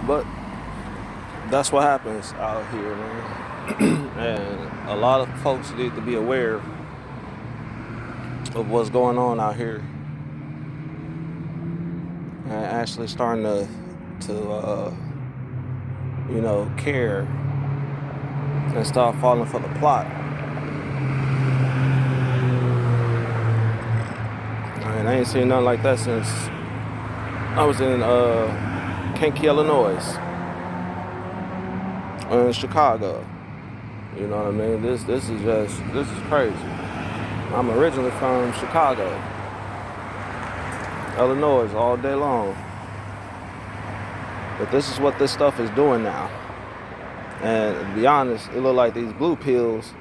But that's what happens out here, man. And a lot of folks need to be aware of what's going on out here and actually starting to care and start falling for the plot. And I ain't seen nothing like that since I was in Kankakee, Illinois, in Chicago. You know what I mean? This is crazy. I'm originally from Chicago, Illinois, all day long. But this is what this stuff is doing now. And to be honest, it looked like these blue pills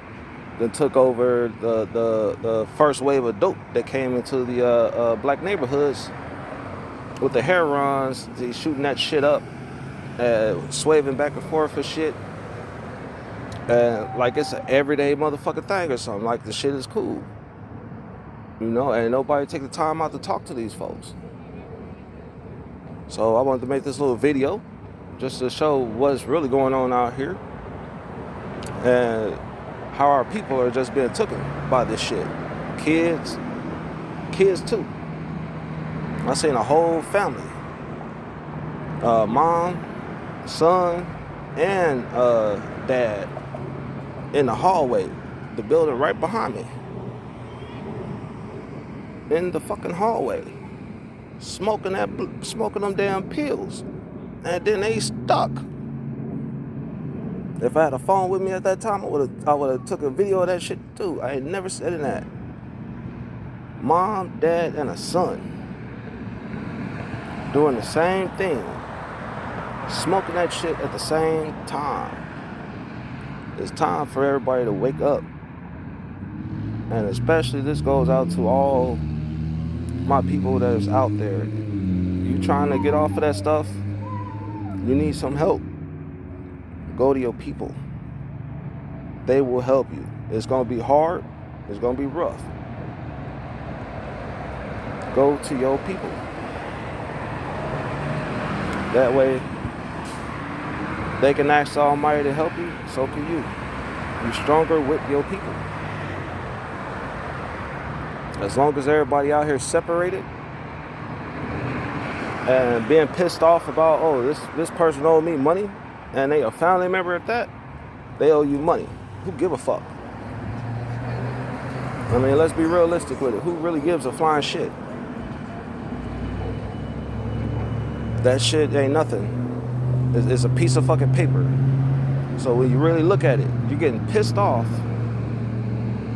that took over the first wave of dope that came into the black neighborhoods with the hair runs, they shooting that shit up, swaving back and forth and shit. And like it's an everyday motherfucking thing or something. Like the shit is cool. You know, and nobody take the time out to talk to these folks. So I wanted to make this little video just to show what's really going on out here and how our people are just being taken by this shit. Kids too. I seen a whole family, mom, son, and dad in the hallway, the building right behind me. In the fucking hallway, smoking them damn pills, and then they stuck. If I had a phone with me at that time, I would have took a video of that shit too. I ain't never said in that. Mom, dad, and a son doing the same thing, smoking that shit at the same time. It's time for everybody to wake up, and especially this goes out to all my people that is out there. You trying to get off of that stuff, you need some help. Go to your people. They will help you. It's going to be hard. It's going to be rough. Go to your people. That way, they can ask the Almighty to help you, so can you. You're stronger with your people. As long as everybody out here separated and being pissed off about, oh, this person owed me money, and they a family member at that, they owe you money. Who give a fuck? I mean, let's be realistic with it. Who really gives a flying shit? That shit ain't nothing. It's a piece of fucking paper. So when you really look at it, you're getting pissed off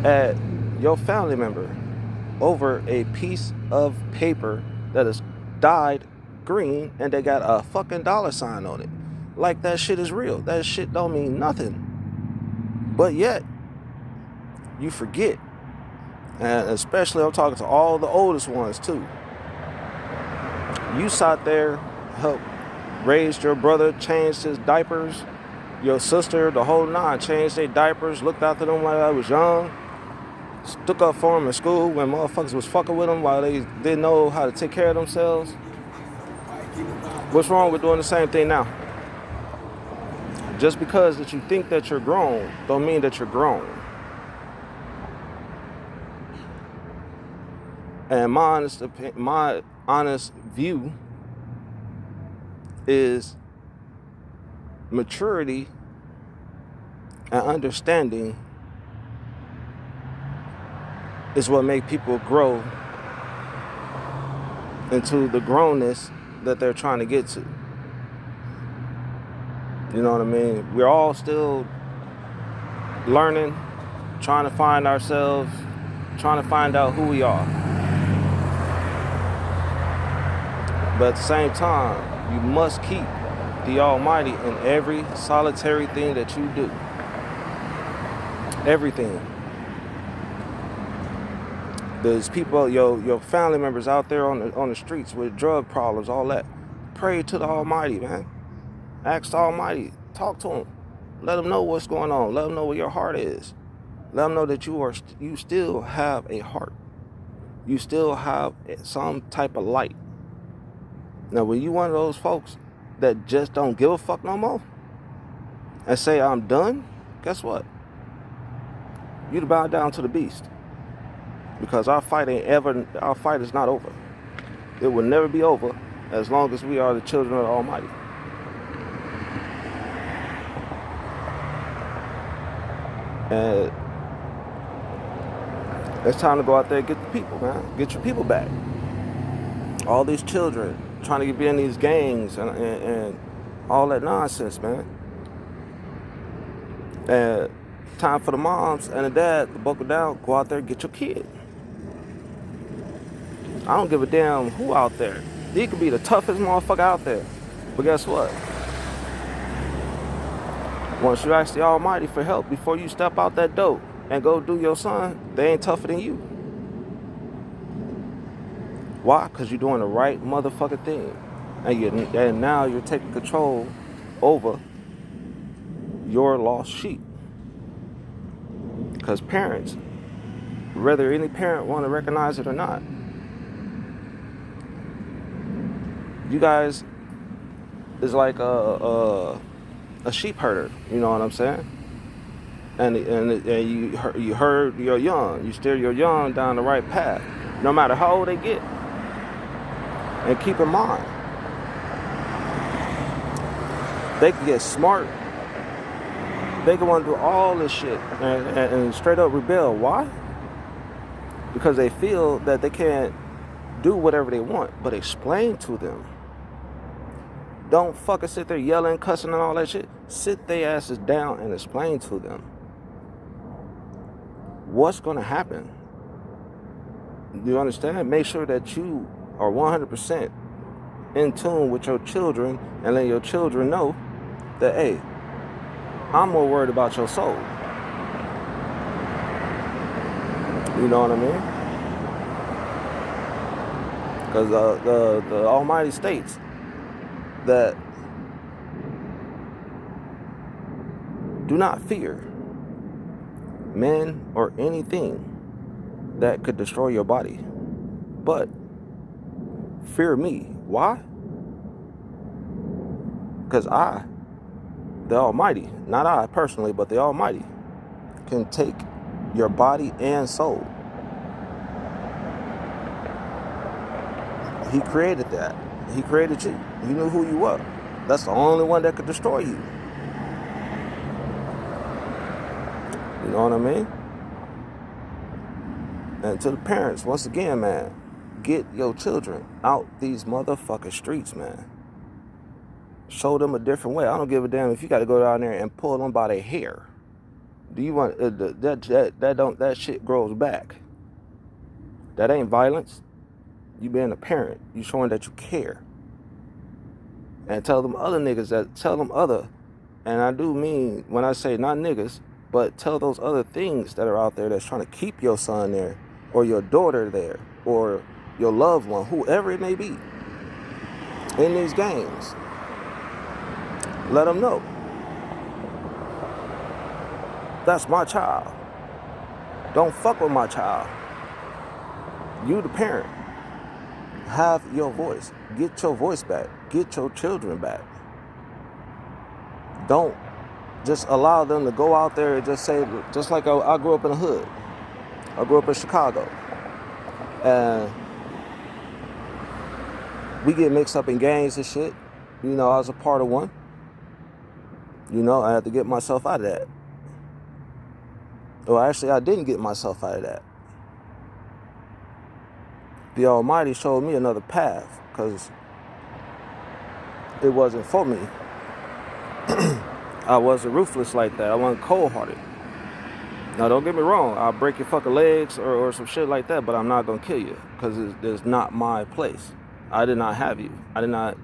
at your family member over a piece of paper that is dyed green and they got a fucking dollar sign on it. Like that shit is real. That shit don't mean nothing. But yet, you forget. And especially I'm talking to all the oldest ones too. You sat there, helped raise your brother, changed his diapers, your sister, the whole nine, changed their diapers, looked after them while I was young, stuck up for them in school when motherfuckers was fucking with them while they didn't know how to take care of themselves. What's wrong with doing the same thing now? Just because that you think that you're grown don't mean that you're grown. And my honest view is maturity and understanding is what make people grow into the grownness that they're trying to get to. You know what I mean? We're all still learning, trying to find ourselves, trying to find out who we are. But at the same time, you must keep the Almighty in every solitary thing that you do. Everything. There's people, your family members out there on the streets with drug problems, all that. Pray to the Almighty, man. Ask the Almighty. Talk to him. Let him know what's going on. Let him know where your heart is. Let him know that you still have a heart. You still have some type of light. Now, when you one of those folks that just don't give a fuck no more and say I'm done, guess what? You'd bow down to the beast. Because our fight is not over. It will never be over as long as we are the children of the Almighty. And it's time to go out there and get the people, man. Get your people back. All these children trying to be in these gangs and all that nonsense, man. And time for the moms and the dad to buckle down, go out there and get your kid. I don't give a damn who out there. He could be the toughest motherfucker out there. But guess what? Once you ask the Almighty for help before you step out that door and go do your son, they ain't tougher than you. Why? Because you're doing the right motherfucking thing. And now you're taking control over your lost sheep. Because parents, whether any parent want to recognize it or not, you guys is like a sheep herder. You know what I'm saying? And you herd your young. You steer your young down the right path, no matter how old they get. And keep in mind, they can get smart. They can want to do all this shit and straight up rebel. Why? Because they feel that they can't do whatever they want, but explain to them. Don't fucking sit there yelling, cussing, and all that shit. Sit their asses down and explain to them what's going to happen. You understand? Make sure that you are 100% in tune with your children and let your children know that, hey, I'm more worried about your soul. You know what I mean? Because the Almighty states that do not fear men or anything that could destroy your body, but fear me. Why? Because I, the Almighty, not I personally, but the Almighty, can take your body and soul. He created that. He created you. He knew who you were. That's the only one that could destroy you. You know what I mean? And to the parents, once again, man, get your children out these motherfucking streets, man. Show them a different way. I don't give a damn if you got to go down there and pull them by their hair. Do you want that shit grows back? That ain't violence. You being a parent, you showing that you care. And tell them other niggas and I do mean when I say not niggas, but tell those other things that are out there that's trying to keep your son there, or your daughter there, or your loved one, whoever it may be, in these games. Let them know. That's my child. Don't fuck with my child. You the parent. Have your voice. Get your voice back. Get your children back. Don't just allow them to go out there and just say, just like I grew up in the hood. I grew up in Chicago. And we get mixed up in gangs and shit. You know, I was a part of one. You know, I had to get myself out of that. Well, actually, I didn't get myself out of that. The Almighty showed me another path, because it wasn't for me. I wasn't ruthless like that. I wasn't cold-hearted. Now, don't get me wrong. I'll break your fucking legs or some shit like that, but I'm not going to kill you, because it's not my place. I did not have you. I did not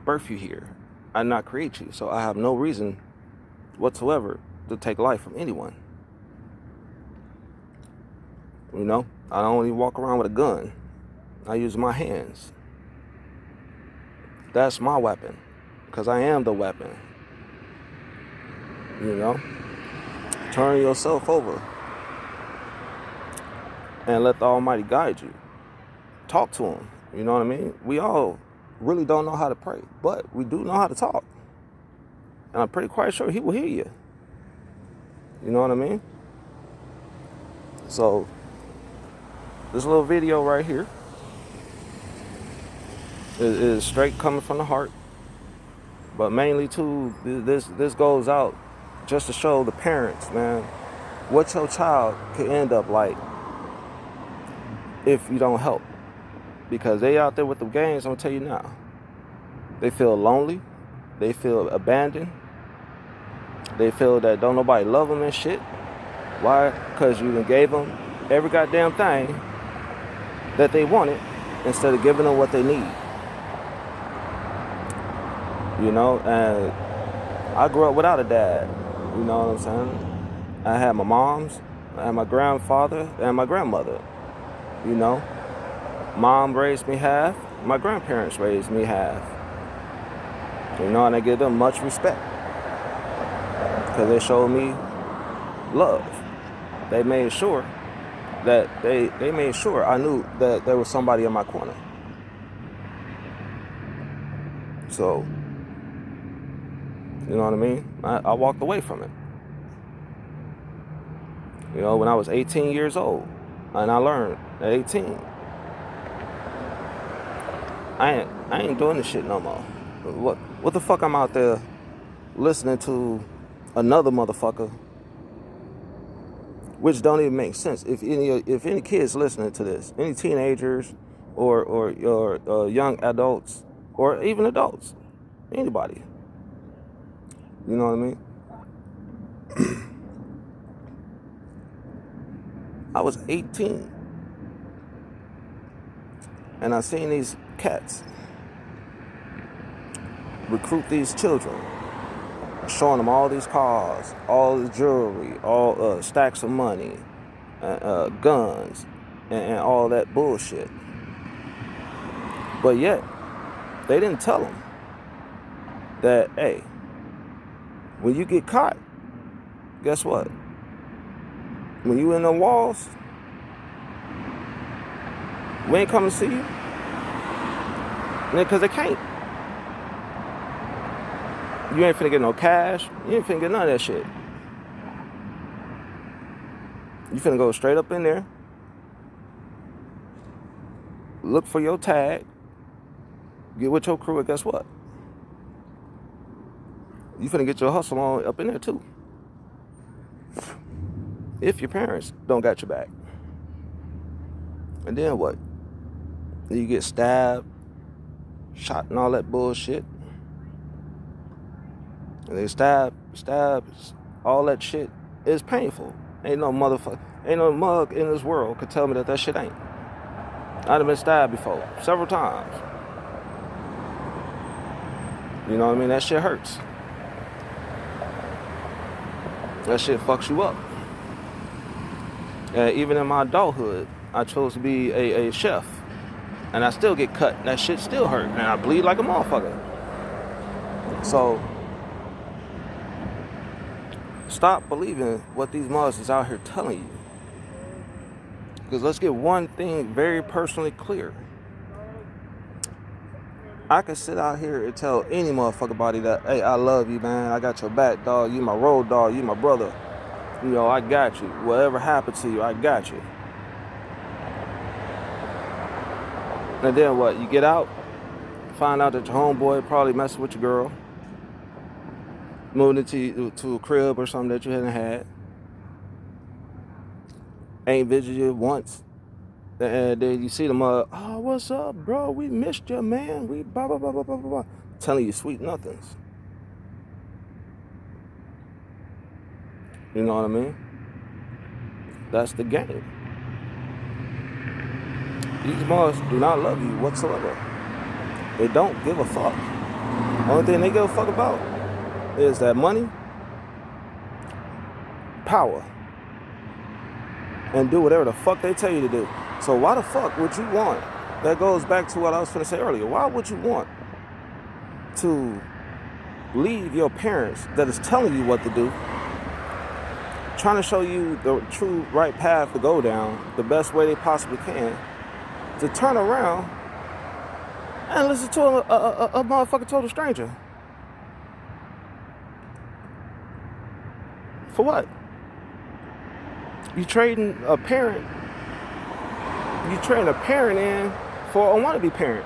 birth you here. I did not create you. So I have no reason whatsoever to take life from anyone. You know? I don't even walk around with a gun. I use my hands. That's my weapon, because I am the weapon. You know? Turn yourself over and let the Almighty guide you. Talk to him. You know what I mean? We all really don't know how to pray, but we do know how to talk. And I'm pretty quite sure he will hear you. You know what I mean? So, this little video right here is straight coming from the heart. But mainly, too, this goes out just to show the parents, man, what your child could end up like if you don't help. Because they out there with the games, I'm going to tell you now. They feel lonely. They feel abandoned. They feel that don't nobody love them and shit. Why? Because you done gave them every goddamn thing that they wanted instead of giving them what they need. You know, and I grew up without a dad. You know what I'm saying? I had my moms, I had my grandfather, and my grandmother. You know, mom raised me half, my grandparents raised me half. You know, and I give them much respect because they showed me love. They made sure that they made sure I knew that there was somebody in my corner. So, you know what I mean? I walked away from it. You know, when I was 18 years old, and I learned at 18, I ain't doing this shit no more. What the fuck I'm out there listening to another motherfucker, which don't even make sense. If any kids listening to this, any teenagers or young adults or even adults, anybody, you know what I mean? I was 18 and I seen these cats recruit these children, showing them all these cars, all the jewelry, all stacks of money, guns, and all that bullshit. But yet, they didn't tell them that, hey, when you get caught, guess what? When you in the walls, we ain't coming to see you. Because they can't. You ain't finna get no cash. You ain't finna get none of that shit. You finna go straight up in there, look for your tag, get with your crew, and guess what? You finna get your hustle on up in there too. If your parents don't got your back. And then what? You get stabbed, shot and all that bullshit. And they stab, all that shit is painful. Ain't no mug in this world could tell me that shit ain't. I'd have been stabbed before, several times. You know what I mean? That shit hurts. That shit fucks you up. And even in my adulthood, I chose to be a chef. And I still get cut. And that shit still hurt. And I bleed like a motherfucker. So, stop believing what these mothers is out here telling you. Because let's get one thing very personally clear. I can sit out here and tell any motherfucker body that, hey, I love you, man. I got your back, dog. You my road dog. You my brother. You know, I got you. Whatever happened to you, I got you. And then what? You get out, find out that your homeboy probably messing with your girl, moved to a crib or something that you hadn't had, ain't visited you once, and then you see them, oh, what's up, bro? We missed you, man. We blah, blah, blah, blah, blah, blah, telling you sweet nothings. You know what I mean? That's the game. These mothers do not love you whatsoever. They don't give a fuck. Only thing they give a fuck about is that money, power, and do whatever the fuck they tell you to do. So why the fuck would you want? That goes back to what I was going to say earlier. Why would you want to leave your parents that is telling you what to do, trying to show you the true right path to go down, the best way they possibly can, to turn around and listen to a motherfucking total stranger. For what? You trading a parent, you trading a parent in for a wannabe parent.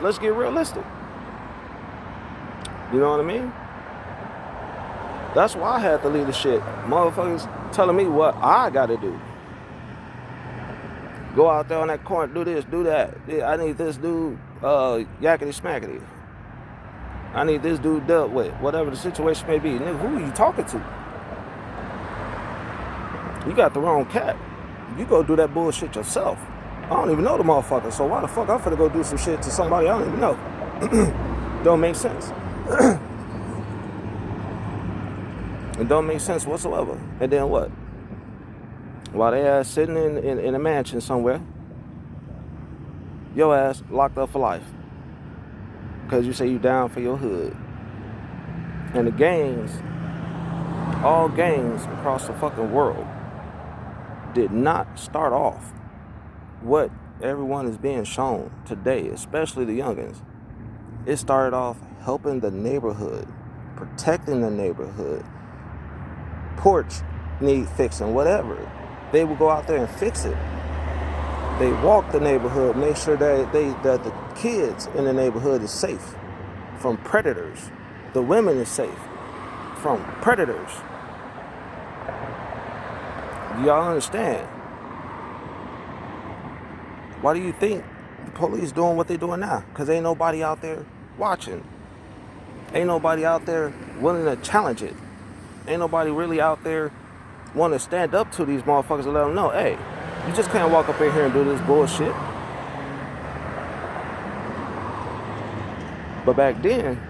Let's get realistic. You know what I mean? That's why I had to leave the shit. Motherfuckers telling me what I gotta do. Go out there on that corner, do this, do that. Yeah, I need this dude, yakety smackety. I need this dude dealt with, whatever the situation may be. Nigga, who are you talking to? You got the wrong cat. You go do that bullshit yourself. I don't even know the motherfucker, so why the fuck I'm finna go do some shit to somebody I don't even know? Don't make sense. It don't make sense whatsoever. And then what? While they ass sitting in a mansion somewhere, your ass locked up for life. Because you say you down for your hood. And the gangs, all gangs across the fucking world, did not start off what everyone is being shown today, especially the youngins. It started off helping the neighborhood, protecting the neighborhood. Porch need fixing, whatever. They would go out there and fix it. They walk the neighborhood, make sure that the kids in the neighborhood is safe from predators. The women is safe from predators. Y'all understand? Why do you think the police doing what they doing now? Because ain't nobody out there watching. Ain't nobody out there willing to challenge it. Ain't nobody really out there want to stand up to these motherfuckers and let them know, hey, you just can't walk up in here and do this bullshit. But back then,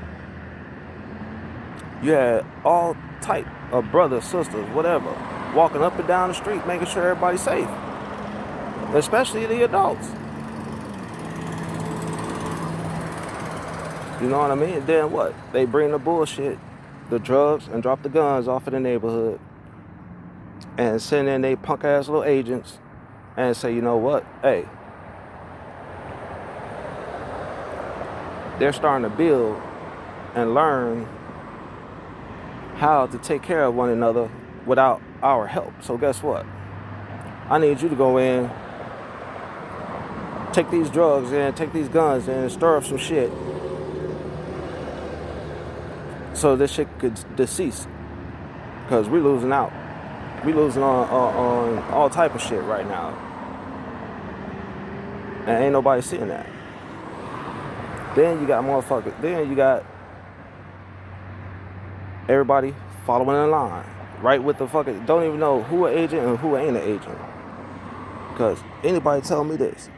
you had all type of brothers, sisters, whatever, walking up and down the street, making sure everybody's safe. Especially the adults. You know what I mean? And then what? They bring the bullshit, the drugs, and drop the guns off in the neighborhood. And send in they punk ass little agents and say, you know what? Hey, they're starting to build and learn how to take care of one another without our help. So guess what? I need you to go in, take these drugs in, take these guns and stir up some shit so this shit could decease. Because we're losing out. We losing on all type of shit right now. And ain't nobody seeing that. Then you got motherfuckers. Then you got everybody following in line. Right with the fucking, don't even know who an agent and who ain't an agent. Because anybody tell me this.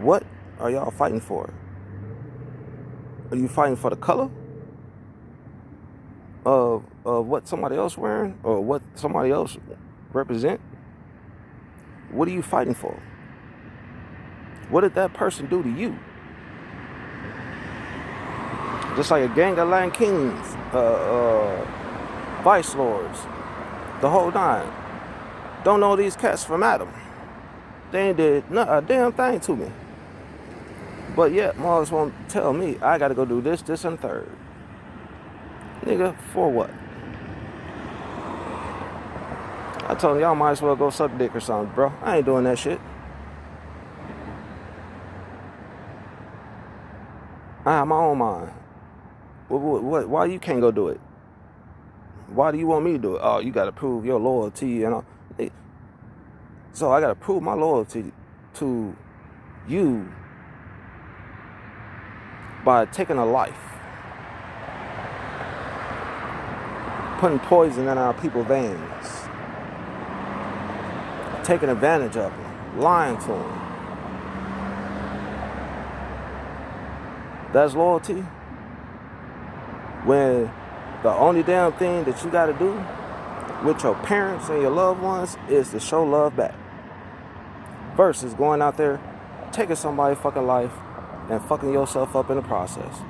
What are y'all fighting for? Are you fighting for the color of what somebody else wearing or what somebody else represent? What are you fighting for? What did that person do to you? Just like a gang of Lion Kings, Vice Lords, the whole nine. Don't know these cats from Adam. They ain't did a damn thing to me. But yet, Mars won't tell me I gotta go do this, and third. Nigga, for what? I told him, y'all might as well go suck dick or something, bro. I ain't doing that shit. I have my own mind. Why you can't go do it? Why do you want me to do it? Oh, you gotta prove your loyalty and all. So I gotta prove my loyalty to you by taking a life. Putting poison in our people's veins. Taking advantage of them. Lying to them. That's loyalty? When the only damn thing that you gotta do with your parents and your loved ones is to show love back. Versus going out there, taking somebody's fucking life and fucking yourself up in the process.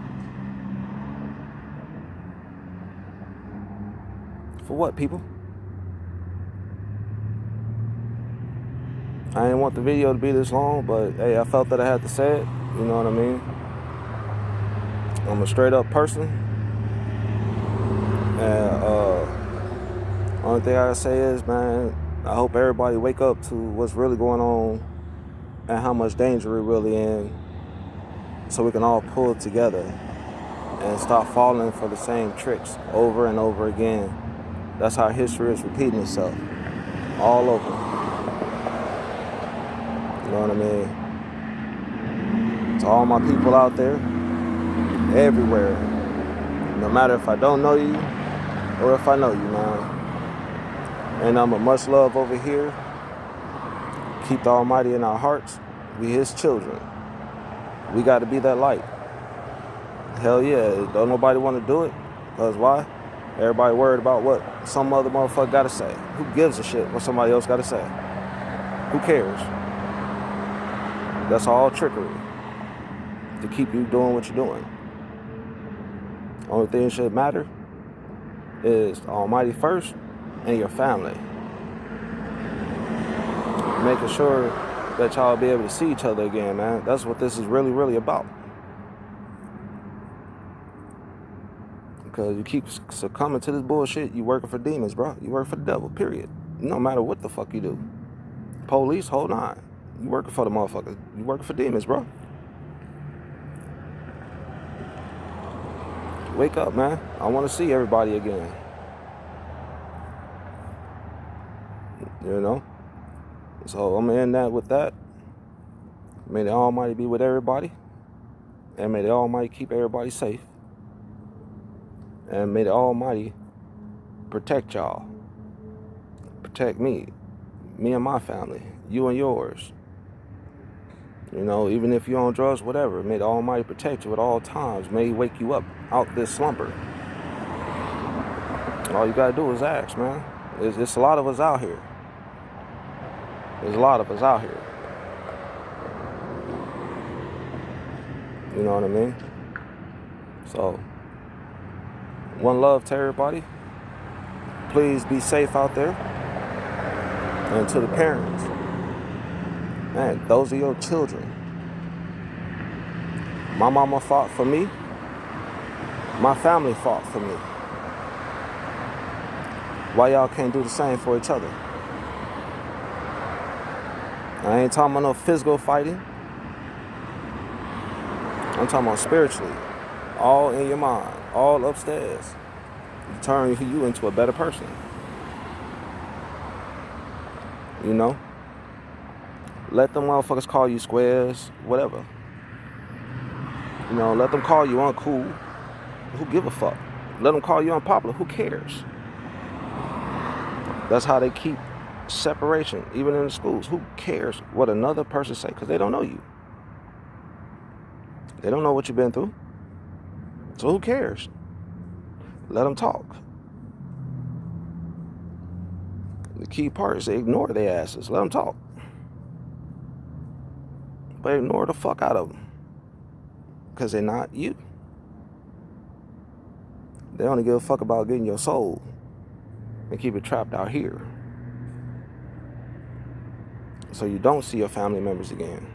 For what, people? I didn't want the video to be this long, but hey, I felt that I had to say it. You know what I mean? I'm a straight up person. And only thing I gotta say is, man, I hope everybody wake up to what's really going on and how much danger we're really in, so we can all pull together and stop falling for the same tricks over and over again. That's how history is repeating itself all over. You know what I mean? To all my people out there, everywhere, no matter if I don't know you or if I know you, man. And I'm a much love over here. Keep the Almighty in our hearts. We His children. We got to be that light. Hell yeah, don't nobody want to do it. Because why? Everybody worried about what some other motherfucker got to say. Who gives a shit what somebody else got to say? Who cares? That's all trickery to keep you doing what you're doing. Only thing that should matter is the Almighty first and your family. Making sure that y'all be able to see each other again, man. That's what this is really, really about. Because you keep succumbing to this bullshit, you working for demons, bro. You work for the devil, period. No matter what the fuck you do. Police, hold on. You working for the motherfuckers. You working for demons, bro. Wake up, man. I want to see everybody again. You know? So I'm going to end that with that. May the Almighty be with everybody. And may the Almighty keep everybody safe. And may the Almighty protect y'all. Protect me and my family, you and yours. You know, even if you're on drugs, whatever, may the Almighty protect you at all times. May He wake you up out this slumber. All you gotta do is ask, man. It's a lot of us out here. There's a lot of us out here. You know what I mean? So, one love to everybody. Please be safe out there. And to the parents, man, those are your children. My mama fought for me. My family fought for me. Why y'all can't do the same for each other? I ain't talking about no physical fighting. I'm talking about spiritually. All in your mind. All upstairs. Turn you into a better person. You know? Let them motherfuckers call you squares, whatever. You know, let them call you uncool. Who give a fuck? Let them call you unpopular. Who cares? That's how they keep separation, even in the schools. Who cares what another person say? Because they don't know you. They don't know what you've been through. So who cares? Let them talk. The key part is they ignore their asses. Let them talk. But ignore the fuck out of them. Because they're not you. They only give a fuck about getting your soul and keep it trapped out here. So you don't see your family members again.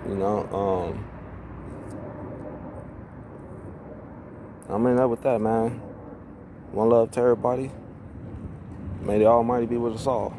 You know, I'm in there with that, man. One love to everybody. May the Almighty be with us all.